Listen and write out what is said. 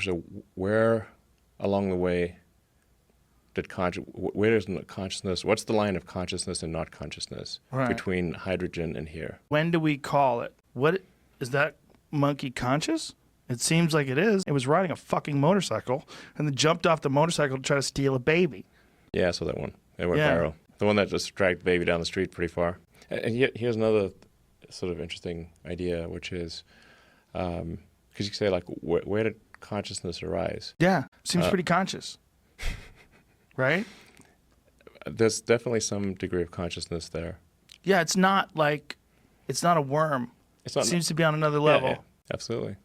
So where along the way where is consciousness? What's the line of consciousness and not consciousness between hydrogen and here? When do we call it? What is that monkey conscious? It seems like it is. It was riding a fucking motorcycle and then jumped off the motorcycle to try to steal a baby. Yeah, I saw that one. It went viral. The one that just dragged the baby down the street pretty far. And yet, here's another sort of interesting idea, which is, because you say, like, where did consciousness arise? Yeah, seems pretty conscious. Right? There's definitely some degree of consciousness there. Yeah, it's not a worm. It seems to be on another level. Yeah, absolutely.